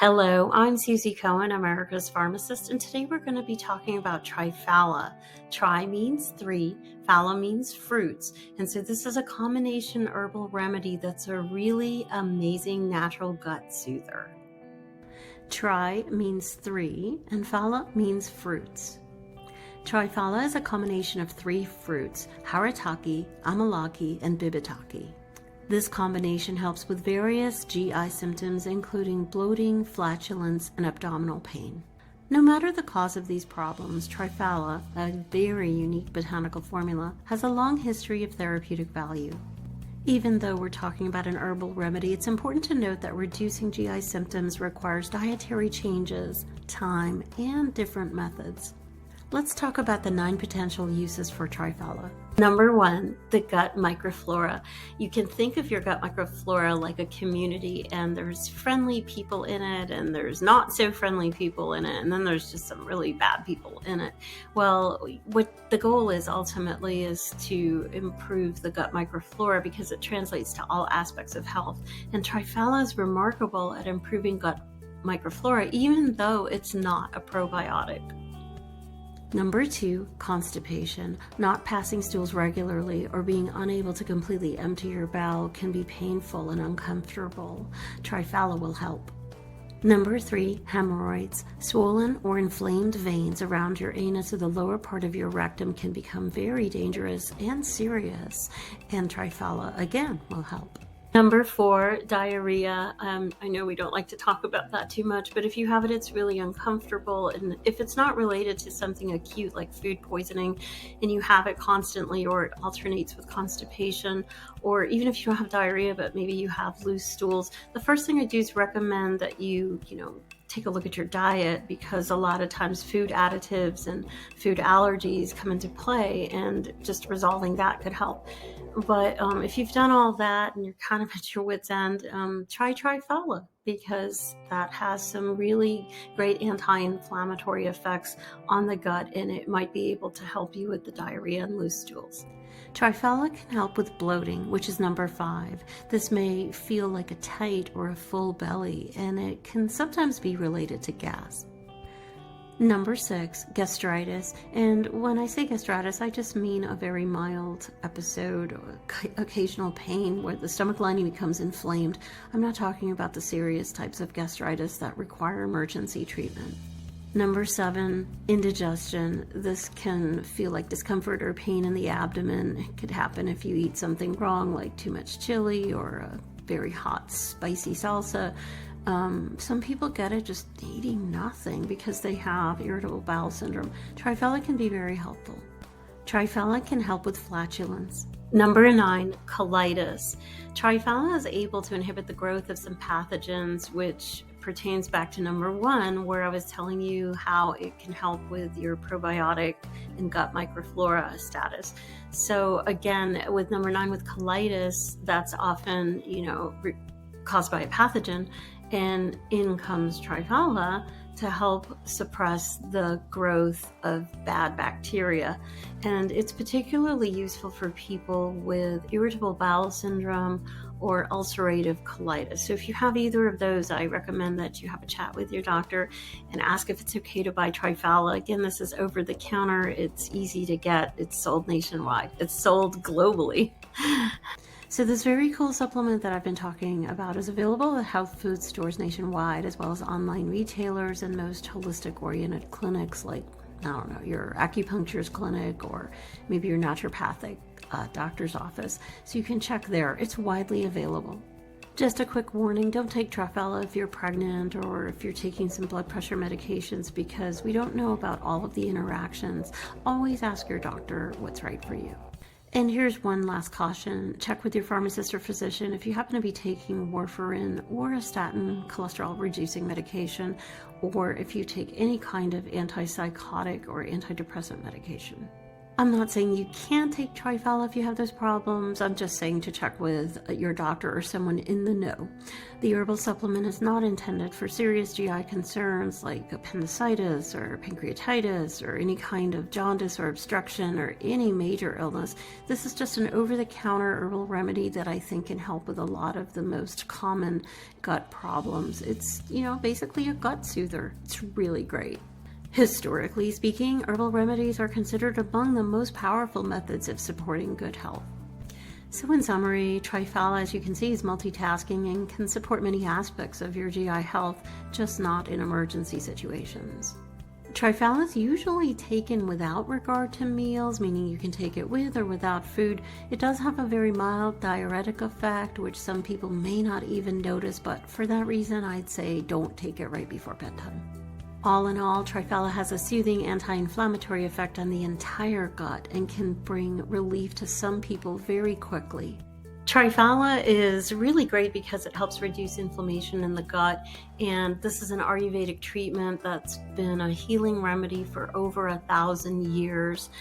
Hello, I'm Susie Cohen, America's Pharmacist, and today we're going to be talking about Triphala. Tri means three, phala means fruits, and so this is a combination herbal remedy that's a really amazing natural gut soother. Tri means three, and phala means fruits. Triphala is a combination of three fruits, haritaki, amalaki, and bibitaki. This combination helps with various GI symptoms, including bloating, flatulence, and abdominal pain. No matter the cause of these problems, Triphala, a very unique botanical formula, has a long history of therapeutic value. Even though we're talking about an herbal remedy, it's important to note that reducing GI symptoms requires dietary changes, time, and different methods. Let's talk about the 9 potential uses for Triphala. Number 1, the gut microflora. You can think of your gut microflora like a community, and there's friendly people in it, and there's not so friendly people in it, and then there's just some really bad people in it. Well, what the goal is ultimately is to improve the gut microflora because it translates to all aspects of health. And Triphala is remarkable at improving gut microflora, even though it's not a probiotic. Number 2, constipation. Not passing stools regularly or being unable to completely empty your bowel can be painful and uncomfortable. Triphala will help. Number 3, hemorrhoids. Swollen or inflamed veins around your anus or the lower part of your rectum can become very dangerous and serious, and Triphala again will help. Number 4, diarrhea. I know we don't like to talk about that too much, but if you have it, it's really uncomfortable. And if it's not related to something acute like food poisoning and you have it constantly, or it alternates with constipation, or even if you don't have diarrhea, but maybe you have loose stools, the first thing I do is recommend that you take a look at your diet, because a lot of times food additives and food allergies come into play, and just resolving that could help. But if you've done all that and you're kind of at your wit's end, try Triphala, because that has some really great anti-inflammatory effects on the gut, and it might be able to help you with the diarrhea and loose stools. Triphala can help with bloating, which is number 5. This may feel like a tight or a full belly, and it can sometimes be related to gas. Number 6, gastritis. And when I say gastritis, I just mean a very mild episode or occasional pain where the stomach lining becomes inflamed. I'm not talking about the serious types of gastritis that require emergency treatment. Number 7, indigestion. This can feel like discomfort or pain in the abdomen. It could happen if you eat something wrong, like too much chili or a very hot, spicy salsa. Some people get it just eating nothing because they have irritable bowel syndrome. Triphala can be very helpful. Triphala can help with flatulence. Number 9, colitis. Triphala is able to inhibit the growth of some pathogens, which pertains back to number 1, where I was telling you how it can help with your probiotic and gut microflora status. So again, with number 9, with colitis, that's often, caused by a pathogen, and in comes Triphala to help suppress the growth of bad bacteria. And it's particularly useful for people with irritable bowel syndrome or ulcerative colitis. So if you have either of those, I recommend that you have a chat with your doctor and ask if it's okay to buy Triphala. Again, this is over the counter. It's easy to get. It's sold nationwide. It's sold globally. So this very cool supplement that I've been talking about is available at health food stores nationwide, as well as online retailers and most holistic-oriented clinics like, your acupuncturist clinic or maybe your naturopathic doctor's office. So you can check there. It's widely available. Just a quick warning, don't take Triphala if you're pregnant or if you're taking some blood pressure medications, because we don't know about all of the interactions. Always ask your doctor what's right for you. And here's one last caution. Check with your pharmacist or physician if you happen to be taking warfarin or a statin cholesterol-reducing medication, or if you take any kind of antipsychotic or antidepressant medication. I'm not saying you can't take Triphala if you have those problems. I'm just saying to check with your doctor or someone in the know. The herbal supplement is not intended for serious GI concerns like appendicitis or pancreatitis or any kind of jaundice or obstruction or any major illness. This is just an over-the-counter herbal remedy that I think can help with a lot of the most common gut problems. It's, basically a gut soother. It's really great. Historically speaking, herbal remedies are considered among the most powerful methods of supporting good health. So in summary, Triphala, as you can see, is multitasking and can support many aspects of your GI health, just not in emergency situations. Triphala is usually taken without regard to meals, meaning you can take it with or without food. It does have a very mild diuretic effect, which some people may not even notice, but for that reason, I'd say don't take it right before bedtime. All in all, Triphala has a soothing anti-inflammatory effect on the entire gut and can bring relief to some people very quickly. Triphala is really great because it helps reduce inflammation in the gut, and this is an Ayurvedic treatment that's been a healing remedy for over 1,000 years.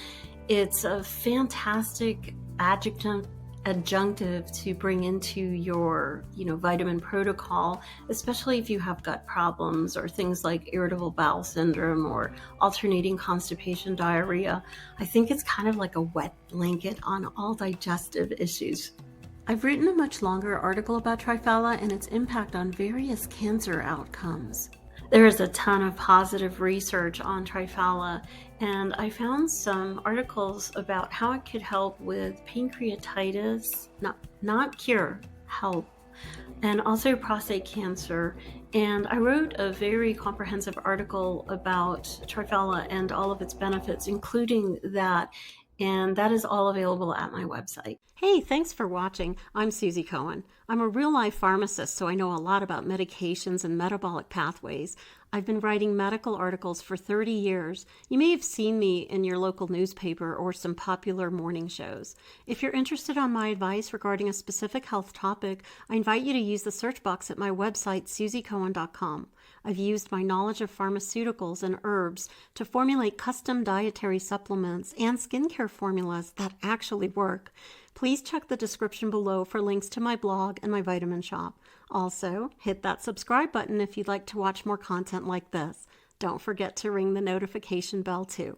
It's a fantastic adjunctive to bring into your vitamin protocol, especially if you have gut problems or things like irritable bowel syndrome or alternating constipation, diarrhea. I think it's kind of like a wet blanket on all digestive issues. I've written a much longer article about Triphala and its impact on various cancer outcomes. There is a ton of positive research on Triphala, and I found some articles about how it could help with pancreatitis, not cure, help, and also prostate cancer. And I wrote a very comprehensive article about Triphala and all of its benefits, including that, and that is all available at my website. Hey, thanks for watching. I'm Susie Cohen. I'm a real-life pharmacist, so I know a lot about medications and metabolic pathways. I've been writing medical articles for 30 years. You may have seen me in your local newspaper or some popular morning shows. If you're interested in my advice regarding a specific health topic, I invite you to use the search box at my website, susiecohen.com. I've used my knowledge of pharmaceuticals and herbs to formulate custom dietary supplements and skincare formulas that actually work. Please check the description below for links to my blog and my vitamin shop. Also, hit that subscribe button if you'd like to watch more content like this. Don't forget to ring the notification bell too.